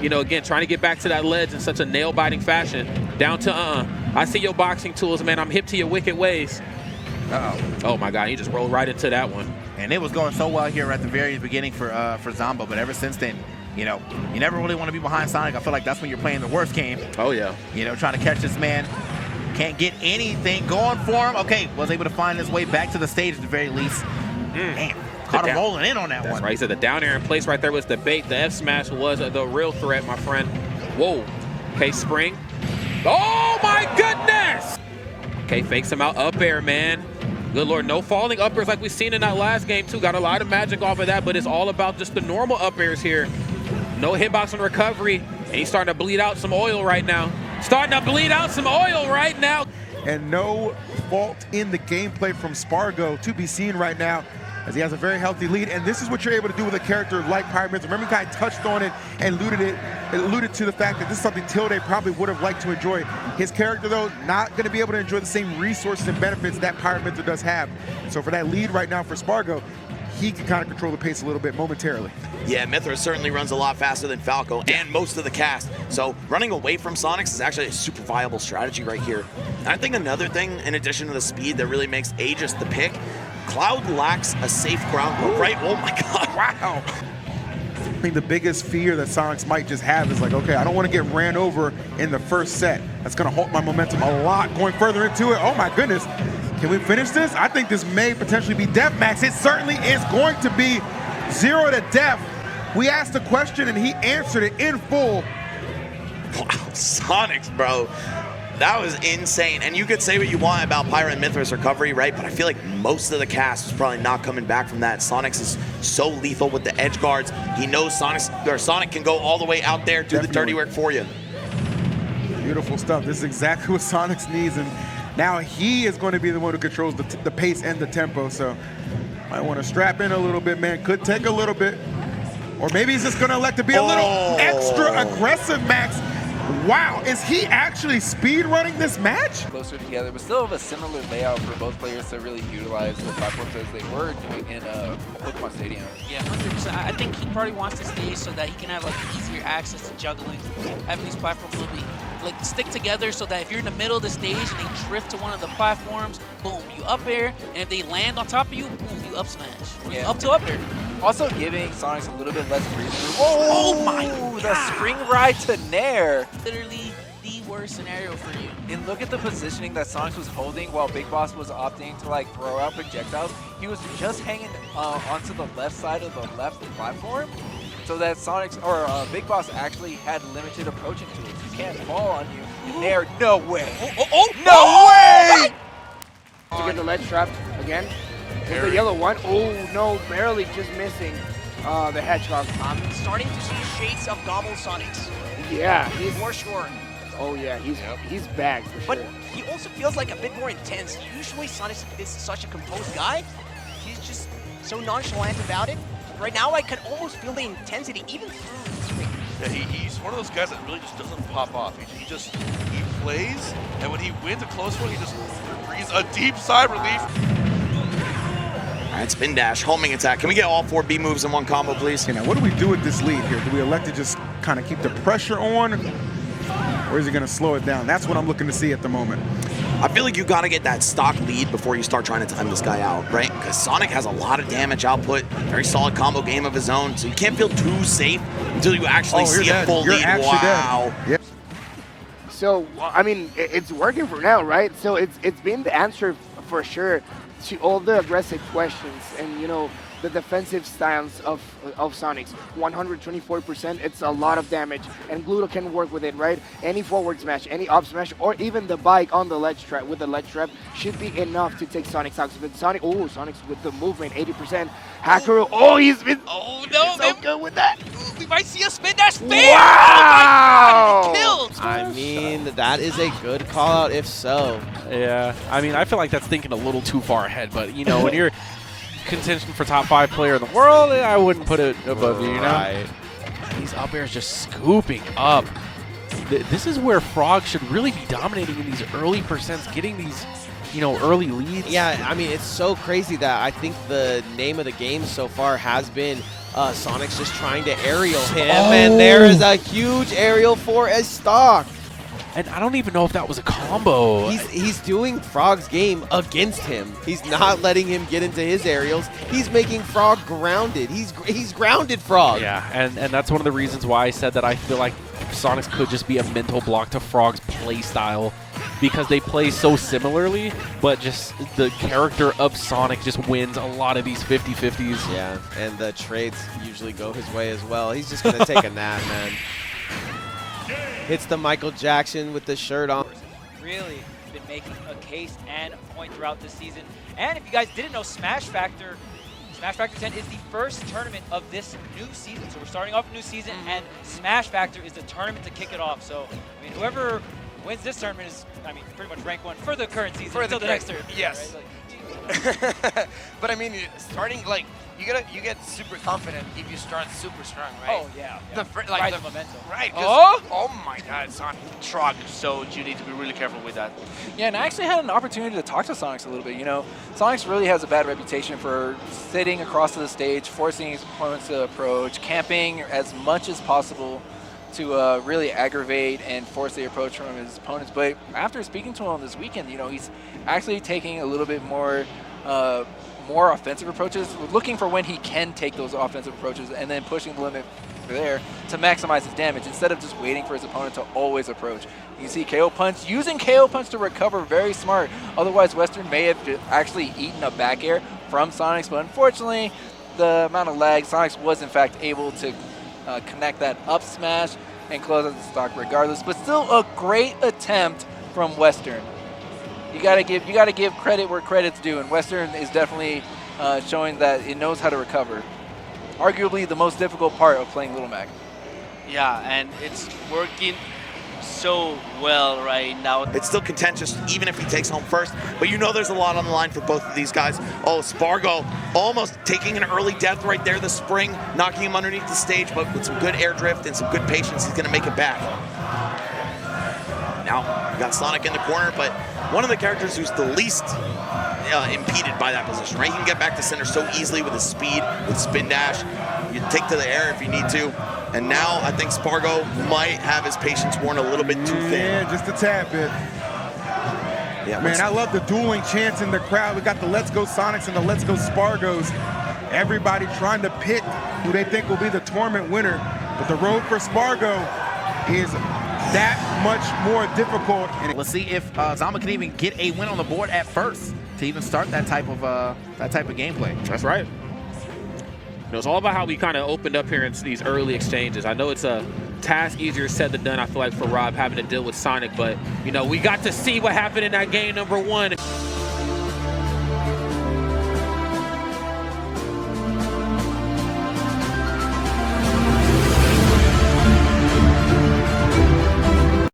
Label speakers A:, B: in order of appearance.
A: You know, again, trying to get back to that ledge in such a nail-biting fashion. Down to I see your boxing tools, man. I'm hip to your wicked ways. Oh my God, he just rolled right into that one.
B: And it was going so well here at the very beginning for Zombo, but ever since then, you know, you never really want to be behind Sonic. I feel like that's when you're playing the worst game.
A: Oh yeah.
B: You know, trying to catch this man. Can't get anything going for him. Okay, was able to find his way back to the stage at the very least. Man, caught him rolling in on that one.
A: That's right. He said the down air in place right there was the bait. The F smash was the real threat, my friend. Whoa. Okay, spring. Oh my goodness! Okay, fakes him out up air, man. Good Lord, no falling up airs like we've seen in that last game too. Got a lot of magic off of that, but it's all about just the normal up airs here. No hitbox and recovery, and he's starting to bleed out some oil right now.
C: And no fault in the gameplay from Spargo to be seen right now, as he has a very healthy lead. And this is what you're able to do with a character like Pyramid. Remember, he kind of touched on it and alluded to the fact that this is something Tilde probably would have liked to enjoy. His character, though, not going to be able to enjoy the same resources and benefits that Pyramid does have. And so for that lead right now for Spargo, he can kind of control the pace a little bit momentarily.
D: Yeah, Mythra certainly runs a lot faster than Falco and most of the cast. So running away from Sonics is actually a super viable strategy right here. And I think another thing, in addition to the speed, that really makes Aegis the pick, Cloud lacks a safe ground move, right? Oh my God, wow.
C: I think the biggest fear that Sonics might just have is like, okay, I don't want to get ran over in the first set. That's going to halt my momentum a lot going further into it. Oh my goodness. Can we finish this? I think this may potentially be death, Max. It certainly is going to be 0 to death. We asked a question and he answered it in full.
D: Wow, Sonics, bro. That was insane. And you could say what you want about Pyra and Mythra's recovery, right? But I feel like most of the cast is probably not coming back from that. Sonics is so lethal with the edge guards. He knows Sonic can go all the way out there, do the dirty work for you.
C: Beautiful stuff. This is exactly what Sonics needs. And now he is going to be the one who controls the pace and the tempo. So might want to strap in a little bit, man. Could take a little bit. Or maybe he's just going to elect to be a little extra aggressive, Max. Wow, is he actually speed running this match?
E: Closer together, but still have a similar layout for both players to really utilize the platforms as they were doing in Pokemon Stadium.
F: Yeah, 100%. I think he probably wants to stay so that he can have like easier access to juggling. Having these platforms will be like stick together so that if you're in the middle of the stage and they drift to one of the platforms, boom, you up air, and if they land on top of you, boom, you up smash. Or you up to up air.
E: Also giving Sonics a little bit less breathing.
F: Oh my God.
E: The spring ride to Nair.
F: Literally the worst scenario for you.
E: And look at the positioning that Sonics was holding while Big Boss was opting to like throw out projectiles. He was just hanging onto the left side of the left platform so that Sonics or Big Boss actually had limited approaching tools. He can't fall on you. And Nair, no way. No way!
G: To get the ledge trap again. The yellow one. Oh no, barely just missing the hedgehog.
H: I'm starting to see shades of Gobble Sonics.
G: Yeah, he's
H: more sure.
G: Oh yeah, he's bagged for
H: but
G: sure.
H: He also feels like a bit more intense. Usually Sonics is such a composed guy. He's just so nonchalant about it. Right now I can almost feel the intensity even through the screen.
I: Yeah, he's one of those guys that really just doesn't pop off. He plays, and when he wins a close one, he just breathes a deep sigh of relief.
D: All right, spin dash, homing attack. Can we get all 4 B moves in one combo, please?
C: Okay, now what do we do with this lead here? Do we elect to just kind of keep the pressure on, or is it going to slow it down? That's what I'm looking to see at the moment.
D: I feel like you got to get that stock lead before you start trying to time this guy out, right? Because Sonic has a lot of damage output, very solid combo game of his own, so you can't feel too safe until you actually see a full lead. Wow.
C: Yeah.
G: So, I mean, it's working for now, right? So it's been the answer for sure to all the aggressive questions and, you know, the defensive stance of Sonics. 124%, it's a lot of damage, and Gluto can work with it, right? Any forward smash, any up smash, or even the bike on the ledge trap with the ledge trap should be enough to take Sonics out. So Sonics with the movement, 80%. Hakaru, he's been so good with that.
H: We might see a spin dash fail.
G: Wow!
H: Oh my God, killed.
J: I mean, that is a good call out if so.
K: Yeah, I mean, I feel like that's thinking a little too far ahead, but you know, when you're contention for top 5 player in the world, I wouldn't put it above you, you know?
J: Right.
K: These up airs just scooping up. This is where Frog should really be dominating in these early percents, getting these, you know, early leads.
J: Yeah, I mean, it's so crazy that I think the name of the game so far has been Sonic's just trying to aerial him, and there is a huge aerial for a stock.
K: And I don't even know if that was a combo.
J: He's doing Frog's game against him. He's not letting him get into his aerials. He's making Frog grounded. He's grounded Frog.
K: Yeah, and that's one of the reasons why I said that I feel like Sonics could just be a mental block to Frog's play style, because they play so similarly, but just the character of Sonic just wins a lot of these 50-50s.
J: Yeah, and the trades usually go his way as well. He's just going to take a nap, man. Hits the Michael Jackson with the shirt on.
L: Really been making a case and a point throughout this season. And if you guys didn't know, Smash Factor 10 is the first tournament of this new season. So we're starting off a new season, and Smash Factor is the tournament to kick it off. So, I mean, whoever wins this tournament is, I mean, pretty much rank 1 for the current season until the next tournament.
M: Yes.
L: Right?
M: But I mean, starting like you get super confident if you start super strong, right?
L: Oh yeah.
M: The
L: momentum.
M: Right. Oh my God, Sonic.
I: Trog, so you need to be really careful with that.
E: Yeah, and I actually had an opportunity to talk to Sonics a little bit. You know, Sonics really has a bad reputation for sitting across to the stage, forcing his opponents to approach, camping as much as possible to really aggravate and force the approach from his opponents. But after speaking to him this weekend, you know, he's actually taking a little bit more offensive approaches, looking for when he can take those offensive approaches and then pushing the limit there to maximize his damage instead of just waiting for his opponent to always approach. You see KO Punch, using KO Punch to recover, very smart. Otherwise, Western may have actually eaten a back air from Sonics, but unfortunately, the amount of lag, Sonics was in fact able to connect that up smash and close out the stock regardless, but still a great attempt from Western. You gotta give credit where credit's due, and Western is definitely showing that it knows how to recover. Arguably the most difficult part of playing Little Mac.
N: Yeah, and it's working so well right now.
D: It's still contentious, even if he takes home first, but you know there's a lot on the line for both of these guys. Oh, Spargo almost taking an early death right there, the spring, knocking him underneath the stage, but with some good air drift and some good patience, he's gonna make it back. Now, we got Sonic in the corner, but one of the characters who's the least impeded by that position, right? He can get back to center so easily with his speed, with spin dash. You take to the air if you need to. And now I think Spargo might have his patience worn a little bit too thin.
C: Yeah, just a tad bit.
D: Yeah,
C: man, I love the dueling chants in the crowd. We got the Let's Go Sonics and the Let's Go Spargos. Everybody trying to pick who they think will be the tournament winner. But the road for Spargo is that much more difficult.
B: And let's see if Zama can even get a win on the board at first to even start that type of gameplay.
A: That's right. It's all about how we kind of opened up here in these early exchanges. I know it's a task easier said than done, I feel like, for Rob having to deal with Sonic, but, you know, we got to see what happened in that game number 1.